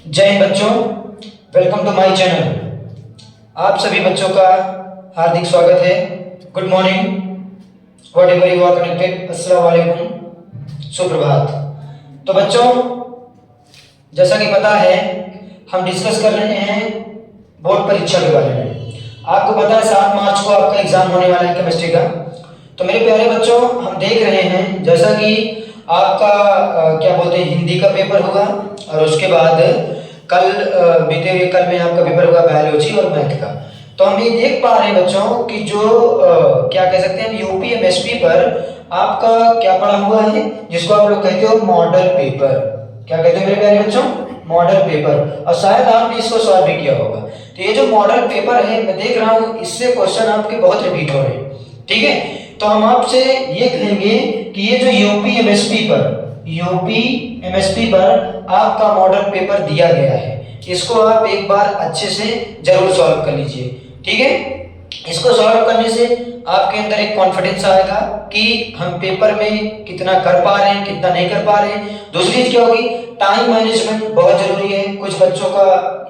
जय हिंद बच्चों, welcome to my channel. आप सभी बच्चों का हार्दिक स्वागत है। Good morning, whatever you are connected, अस्सलाम वालेकुम, सुप्रभात। तो बच्चों, जैसा कि पता है हम डिस्कस कर रहे हैं बोर्ड परीक्षा के बारे में। आपको पता है 7 मार्च को आपका एग्जाम होने वाला है केमिस्ट्री का। तो मेरे प्यारे बच्चों, हम देख रहे हैं जैसा कि आपका क्या बोलते हैं हिंदी का पेपर होगा और उसके बाद कल बीते हुए कल में आपका पेपर होगा बायोलॉजी और मैथ का। तो हम ये देख पा रहे हैं बच्चों कि जो क्या कह सकते हैं यूपी एमएसपी पर आपका क्या पड़ा हुआ है, जिसको आप लोग कहते हो मॉडल पेपर। क्या कहते हो मेरे प्यारे बच्चों? Model paper. और शायद आपने इसको सॉल्व भी किया होगा। तो ये जो मॉडल पेपर है, मैं देख रहा हूँ इससे क्वेश्चन आपके बहुत रिपीट हो रहे हैं। ठीक है, तो हम आपसे ये कहेंगे कि ये जो यूपी एमएसपी पर आपका मॉडल पेपर दिया गया है, इसको आप एक बार अच्छे से जरूर सॉल्व कर लीजिए। ठीक है, इसको सॉल्व करने से आपके अंदर एक कॉन्फिडेंस आएगा कि हम पेपर में कितना कर पा रहे हैं, कितना नहीं कर पा रहे हैं। दूसरी चीज क्या होगी, टाइम मैनेजमेंट बहुत जरूरी है। कुछ बच्चों का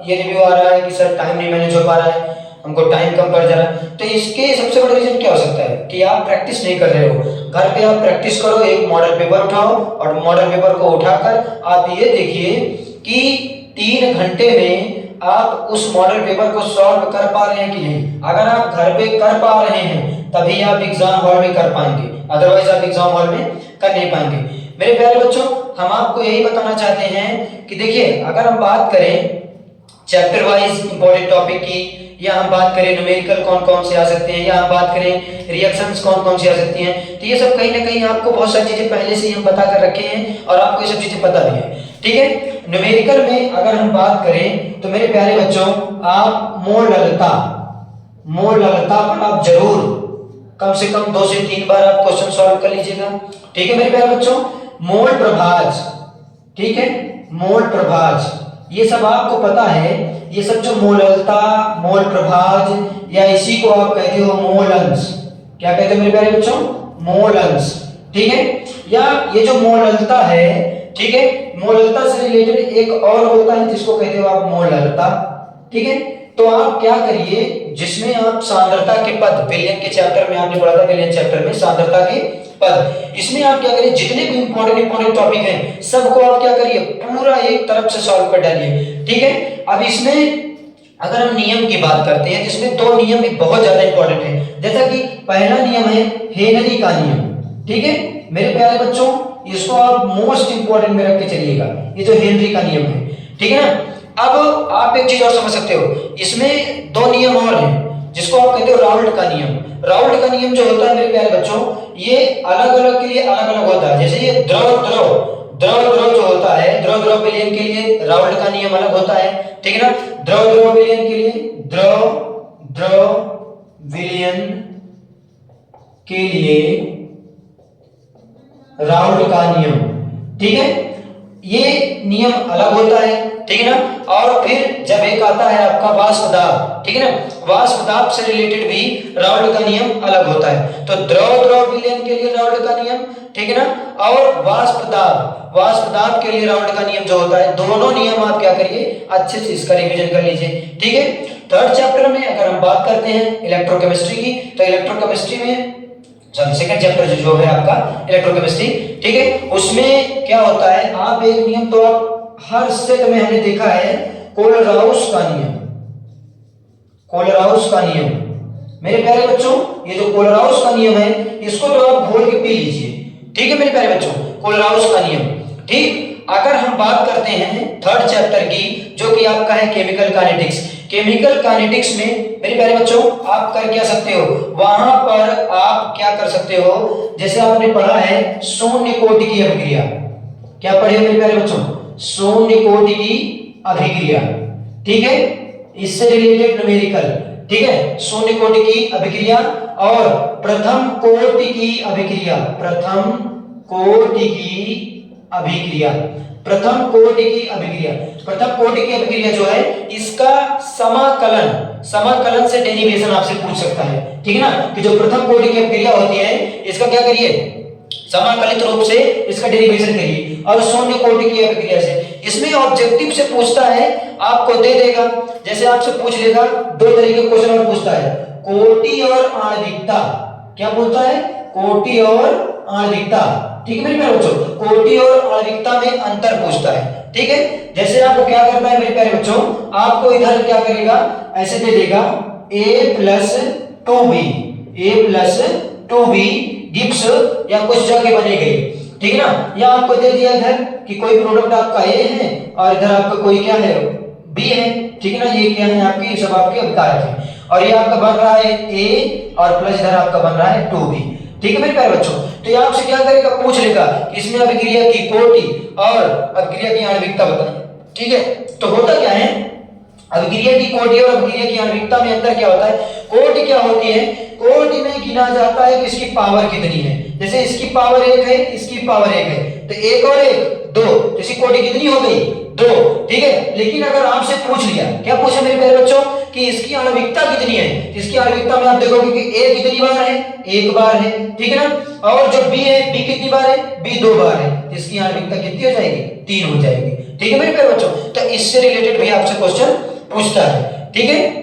ये रिव्यू आ रहा है कि सर टाइम नहीं मैनेज हो पा रहा है, हमको टाइम कम पड़ जा रहा है। तो इसके सबसे बड़ा रीजन क्या हो सकता है कि आप प्रैक्टिस नहीं कर रहे हो। घर पे आप प्रैक्टिस करो, एक मॉडल पेपर उठाओ और मॉडल पेपर को उठाकर आप ये देखिए कि 3 घंटे में आप उस मॉडल पेपर को सॉल्व कर पा रहे हैं कि नहीं। अगर आप घर पे कर पा रहे हैं तभी आप एग्जाम हॉल में कर पाएंगे, अदरवाइज आप एग्जाम हॉल में कर नहीं पाएंगे। मेरे प्यारे बच्चों, हम आपको यही बताना चाहते हैं कि देखिए, अगर हम बात करें चैप्टर वाइज इंपॉर्टेंट टॉपिक की, या हम बात करें न्यूमेरिकल कौन कौन से आ सकते हैं, या हम बात करें रिएक्शंस कौन कौन सी आ सकती हैं, तो ये सब कहीं ना कहीं आपको बहुत सारी चीजें पहले से ही हम बता कर रखे हैं और आपको ये सब चीजें पता भी है। ठीक है, न्यूमेरिकल में अगर हम बात करें तो मेरे प्यारे बच्चों, आप मोल ललता पर आप जरूर कम से कम 2 से 3 बार आप क्वेश्चन सॉल्व कर लीजिएगा। ठीक है मेरे प्यारे बच्चों, मोल प्रभाज, ठीक है, मोल प्रभाज, ये सब आपको पता है। ये सब जो मोललता, मोल प्रभाज, या इसी को आप कहते हो मोलंश। क्या कहते हो मेरे प्यारे बच्चों? मोलंश। ठीक है, या ये जो मोललता है, ठीक है, मोललता से रिलेटेड एक और होता है जिसको कहते हो आप मोललता। ठीक है, तो आप क्या करिए, जिसमें आप सांद्रता के पद, विलियन के चैप्टर में आपने पढ़ा था, विलियन चैप्टर में सांद्रता के पद, इसमें आप क्या करिए, जितने भी इंपॉर्टेंट टॉपिक हैं सबको आप क्या करिए, पूरा एक तरफ से सॉल्व कर डालिए। ठीक है, अब इसमें अगर हम नियम की बात करते हैं, जिसमें 2 नियम भी बहुत ज्यादा इंपॉर्टेंट है। जैसा कि पहला नियम है हेनरी का नियम। ठीक है मेरे प्यारे बच्चों, इसको आप मोस्ट इंपॉर्टेंट में रख के चलिएगा, ये जो हेनरी का नियम है। ठीक है ना, अब आप एक चीज और समझ सकते हो, इसमें 2 नियम और हैं जिसको आप कहते हो राउल्ट का नियम। राउल्ट का नियम जो होता है मेरे प्यारे बच्चों, ये अलग अलग के लिए अलग अलग होता है। जैसे ये द्रव जो होता है, द्रव विलयन के लिए राउल्ट का नियम अलग होता है। ठीक है ना, द्रव विलयन के लिए विलयन के लिए राउल्ट का नियम, ठीक है, ये नियम अलग होता है। ठीक है ना, और फिर जब एक आता है आपका वाष्प दाब, ठीक है ना, वाष्प दाब से रिलेटेड भी राउल्ट का नियम अलग होता है। तो द्रव विलयन के लिए राउल्ट का नियम, ठीक है ना, और वाष्प दाब के लिए राउल्ट का नियम जो होता है, दोनों नियम आप क्या करिए, अच्छे से इसका रिवीजन कर लीजिए। ठीक है, 3rd चैप्टर में अगर हम बात करते हैं इलेक्ट्रोकेमिस्ट्री की, तो इलेक्ट्रोकेमिस्ट्री में सेकंड चैप्टर जो है आपका इलेक्ट्रोकेमिस्ट्री, ठीक है, उसमें क्या होता है, आप एक नियम तो आप हर सेट में हमने देखा है, कोलराउस का नियम। मेरे प्यारे बच्चों, ये जो कोलराउस का नियम है, इसको तो आप घोल के पी लीजिए। ठीक है मेरे प्यारे बच्चों, कोलराउस का नियम। ठीक, अगर हम बात करते हैं 3rd चैप्टर की, जो कि आपका है केमिकल काइनेटिक्स में मेरे प्यारे बच्चों, आप कर क्या सकते हो, वहां पर आप क्या कर सकते हो, जैसे आपने पढ़ा है शून्य कोटि की अभिक्रिया। क्या पढ़े मेरे प्यारे बच्चों? शून्य कोटि की अभिक्रिया। ठीक है, इससे रिलेटेड न्यूमेरिकल, ठीक है, शून्य कोटि की अभिक्रिया और प्रथम कोटि की अभिक्रिया। प्रथम कोटि की अभिक्रिया जो है, इसका समाकलन से डेरिवेशन आपसे पूछ सकता है। ठीक है ना, कि जो प्रथम कोटि की अभिक्रिया होती है, इसका क्या करिए, समाकलित रूप से इसका डेरिवेशन करिए और शून्य कोटि की अभिक्रिया से। इसमें ऑब्जेक्टिव से पूछता है, आपको दे देगा, जैसे आपसे पूछ लेगा, दो तरीके के क्वेश्चन और पूछता है, कोटि और आणविकता। क्या बोलता है? कोटि और आणविकता। ठीक है मेरे प्यारे बच्चों, कोटि और आणविकता में अंतर पूछता है। ठीक है, जैसे आपको क्या करना है मेरे प्यारे बच्चों, आपको इधर क्या करेगा, ऐसे दे देगा a plus 2b, a plus 2b Gibbs या कुछ जगह बनी गई। ठीक है ना, या आपको दे दिया इधर कि कोई प्रोडक्ट आपका a है और इधर आपका कोई क्या है, b है। ठीक है ना, ये क्या है आपकी, सब आपके अभिकारक है, और ये आपका बन रहा है a और प्लस इधर आपका बन रहा है 2b। ठीक है मेरे प्यारे बच्चों, तो ये आपसे क्या करेगा, पूछ लेगा कि इसमें अभिक्रिया की कोटि और अभिक्रिया की आणविकता बताएं। ठीक है, तो होता क्या है, अभिक्रिया की कोटि और अभिक्रिया की आणविकता में अंतर क्या होता है। कोटि क्या होती है, कोटि में गिना जाता है कि इसकी पावर कितनी है, जैसे इसकी पावर 1 है, इसकी पावर 1 है, तो 1 और 1 2, तो इसकी कोटि कितनी हो गई, 2। ठीक है, लेकिन अगर आपसे पूछ लिया, क्या पूछा मेरे प्यारे बच्चों, कि इसकी आणविकता कितनी है, इसकी आणविकता में आप देखोगे कि a कितनी बार है, 1 बार है। ठीक है ना, और जो b है, b कितनी बार है, b 2 बार है, तो इसकी आणविकता कितनी हो जाएगी, 3 हो जाएगी। ठीक है मेरे प्यारे बच्चों, तो इससे रिलेटेड भी आपसे क्वेश्चन पूछता है। ठीक है,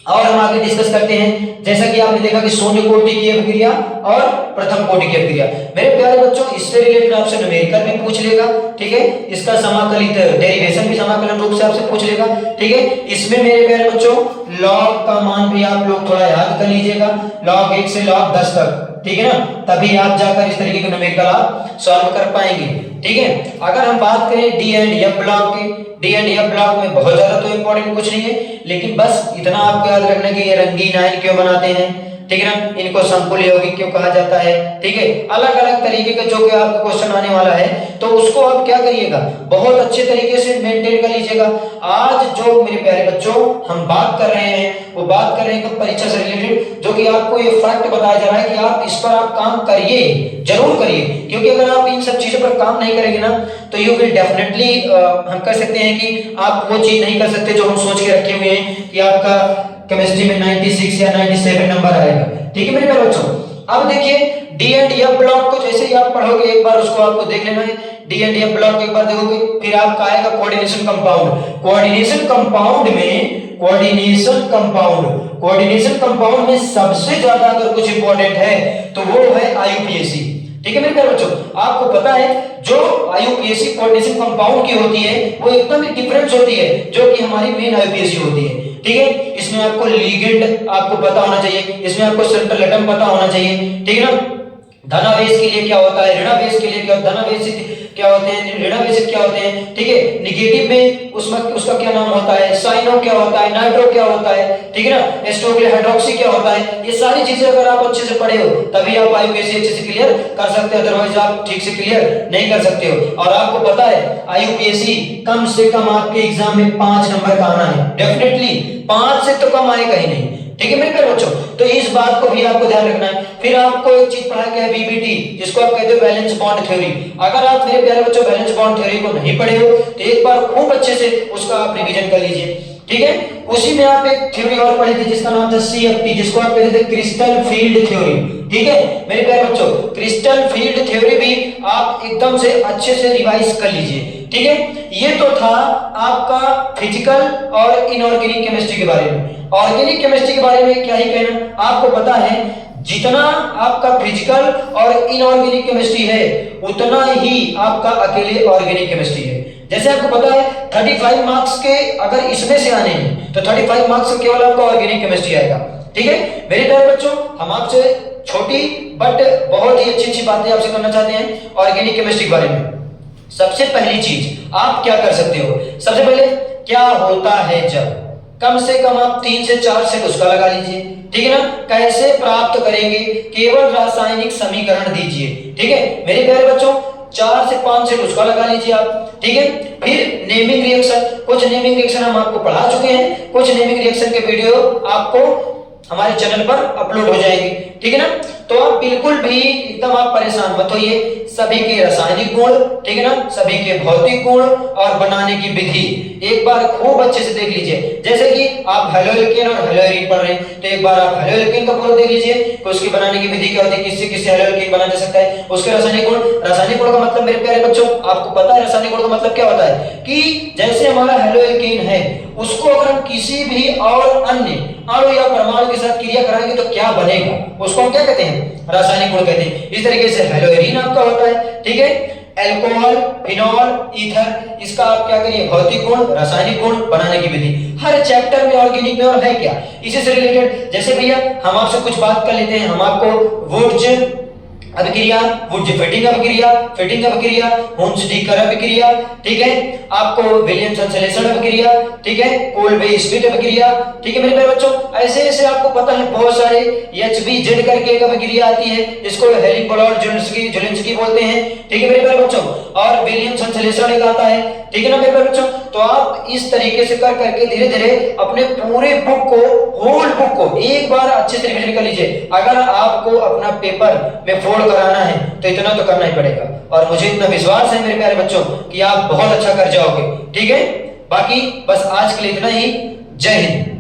और हम आगे डिस्कस करते हैं, जैसा कि आपने देखा कि शून्य कोटि की अभिक्रिया और प्रथम कोटि की अभिक्रिया। मेरे प्यारे बच्चों, इससे रिलेटेड आपसे न्यूमेरिकल भी पूछ लेगा। ठीक है, इसका समाकलित डेरिवेशन भी समाकलन रूप से आपसे पूछ लेगा। ठीक है, इसमें मेरे प्यारे बच्चों लॉग का मान भी आप लोग थोड़ा याद कर लीजिएगा, log 1 से log 10 तक। ठीक है ना, तभी आप जाकर इस तरीके के न्यूमेरिकल आप सॉल्व कर पाएंगे। ठीक है, अगर हम बात करें डी एंड एफ ब्लॉक की, डी एंड एफ ब्लॉक में बहुत ज्यादा तो इंपॉर्टेंट कुछ नहीं है, लेकिन बस इतना आपको याद रखना कि ये रंगीन आयन क्यों बनाते हैं। ठीक है ना, इनको संकुल यौगिक क्यों कहा जाता है। ठीक है, अलग अलग तरीके का जो कि आपको क्वेश्चन आने वाला है, तो उसको आप क्या करिएगा, बहुत अच्छे तरीके से मेंटेन कर लीजिएगा। आज जो मेरे प्यारे बच्चों हम बात कर रहे हैं, वो बात कर रहे हैं परीक्षा से रिलेटेड, जो कि आपको ये फैक्ट बताया जा रहा है कि आप इस पर आप काम करिए, जरूर करिए, क्योंकि अगर आप इन सब चीजों पर काम नहीं करेंगे ना, तो यू विल डेफिनेटली हम कह सकते हैं कि आप वो चीज नहीं कर सकते जो हम सोच के रखे हुए हैं कि आपका केमिस्ट्री में 96 या 97 नंबर आएगा। ठीक है मेरे प्यारे बच्चों, अब देखिए डी एंड एफ ब्लॉक को जैसे ही आप पढ़ोगे, एक बार उसको आपको देख लेना है। डी एंड एफ ब्लॉक एक बार देखोगे, फिर आपका आएगा कोऑर्डिनेशन कंपाउंड। कोऑर्डिनेशन कंपाउंड में, कोऑर्डिनेशन कंपाउंड में सबसे ज्यादा अगर कुछ इंपॉर्टेंट है तो वो है आईयूपीएसी। ठीक है मेरे प्यारे बच्चों, आपको पता है जो आईयूपीएसी कोऑर्डिनेशन कंपाउंड की होती है वो एकदम ही डिफरेंट होती है जो कि हमारी मेन आईयूपीएसी होती है। ठीक है, इसमें आपको लिगेंड आपको पता होना चाहिए, इसमें आपको सेंट्रल एटम पता होना चाहिए। ठीक है ना, धनावेश के लिए क्या होता है, ऋणावेश के लिए क्या, धनावेश क्या होते हैं, ऋणावेश क्या होते हैं। ठीक है, निगेटिव में उसमें उसका क्या नाम होता है, साइनो क्या होता है, नाइट्रो क्या होता है। ठीक है ना, एस्टोक्ले हाइड्रोक्सी क्या होता है। ये सारी चीजें अगर आप अच्छे से पढ़े हो तभी आप आईयूपीएसी अच्छे से क्लियर कर सकते हो, अदरवाइज आप ठीक से क्लियर नहीं कर सकते हो। और आपको पता है आईयूपीएसी कम से कम आपके एग्जाम में 5 नंबर का आना है, डेफिनेटली 5 से तो कम आएगा ही नहीं। ठीक है मेरे प्यारे बच्चों, तो इस बात को भी आपको ध्यान रखना है। फिर आपको एक चीज पढ़ा गया है बीबीटी, जिसको आप कहते हो बैलेंस बॉन्ड थ्योरी। अगर आप मेरे प्यारे बच्चों बैलेंस बॉन्ड थ्योरी को नहीं पढ़े हो तो एक बार खूब अच्छे से उसका आप रिवीजन कर लीजिए। ठीक है, उसी में आप एक थ्योरी और पढ़े थे जिसका नाम था सीएफटी, जिसको आप कहते थे क्रिस्टल फील्ड थ्योरी। ठीक है मेरे प्यारे बच्चों, क्रिस्टल फील्ड थ्योरी भी आप एकदम से अच्छे से रिवाइज कर लीजिए। ठीक है, ये तो था आपका फिजिकल और इनऑर्गेनिक केमिस्ट्री के बारे में। ऑर्गेनिक केमिस्ट्री के बारे में क्या ही कहना, आपको पता है जितना आपका फिजिकल और इनऑर्गेनिक केमिस्ट्री है उतना ही आपका अकेले ऑर्गेनिक केमिस्ट्री है। जैसे आपको पता है 35 मार्क्स के अगर इसमें से आने हैं तो 35 मार्क्स से केवल आपका ऑर्गेनिक केमिस्ट्री आएगा। ठीक है मेरे प्यारे बच्चों, हम आपसे छोटी बट बहुत ही अच्छी बातें आपसे करना चाहते हैं ऑर्गेनिक केमिस्ट्री के बारे में। सबसे पहली चीज आप क्या कर सकते हो, सबसे पहले क्या होता है जब, कम से कम आप 3 से 4 सेट उसका लगा लीजिए। ठीक है ना, कैसे प्राप्त करेंगे, केवल रासायनिक समीकरण दीजिए। ठीक है मेरे प्यारे बच्चों, 4 से 5 सेट उसका लगा लीजिए आप। ठीक है, फिर नेमिंग रिएक्शन, कुछ नेमिंग रिएक्शन हम आपको पढ़ा चुके हैं, कुछ नेमिंग रिएक्शन के वीडियो आपको हमारे चैनल पर अपलोड हो जाएंगे। ठीक है ना, तो आप बिल्कुल भी एकदम आप परेशान मत होइए। सभी के रासायनिक गुण, ठीक है ना, सभी के भौतिक गुण और बनाने की विधि एक बार खूब अच्छे से देख लीजिए। जैसे कि आप हेलोएल्केन और हेलोएरीन पढ़ रहे हैं, तो एक बार आप हेलोएल्केन का पूरा देख लीजिए कि उसकी बनाने की विधि क्या होती है, किससे किससे हेलोएल्केन बना जा सकता है, उसके रासायनिक गुण। रासायनिक गुण का मतलब मेरे प्यारे बच्चों आपको पता है रासायनिक गुण का मतलब क्या होता है, कि जैसे हमारा हेलोएल्केन है, उसको अगर हम किसी भी और अन्य अणु या परमाणु के साथ क्रिया कराएंगे तो क्या बनेगा, उसको हम क्या कहते हैं, रासायनिक गुण कहते हैं। इस तरीके से हेलोएरीन आपका होता है, ठीक है, अल्कोहल, फिनॉल, ईथर, इसका आप क्या करिए, भौतिक गुण, रासायनिक गुण, बनाने की विधि। हर चैप्टर में ऑर्गेनिक में और है क्या, इसी से रिलेटेड। जैसे भैया हम आपसे कुछ बात कर लेते हैं, हम आपको वुड्स अभिक्रिया, वुड्स फिटिंग अभिक्रिया, हुंस-डीकर अभिक्रिया, ठीक है, आपको विलियम संश्लेषण अभिक्रिया, ठीक है, कोल्बे स्मिथ अभिक्रिया, ठीक है मेरे प्यारे बच्चों। ऐसे ऐसे आपको पता है बहुत सारे, HBZ करके एक अभिक्रिया आती है, इसको हेलिक-बॉलॉर्ड-ज़ोलिंस्की बोलते हैं, ठीक है मेरे प्यारे बच्चों, और विलियम संश्लेषण एक आता है, ठीक है ना मेरे प्यारे बच्चों। तो आप इस तरीके से कर करके धीरे धीरे अपने पूरे बुक को, होल बुक को एक बार अच्छे से रिवीजन कर लीजिए। अगर आपको अपना पेपर में फोड़ कराना है तो इतना तो करना ही पड़ेगा, और मुझे इतना विश्वास है मेरे प्यारे बच्चों कि आप बहुत अच्छा कर जाओगे, ठीक है। बाकी बस आज के लिए इतना ही। जय हिंद।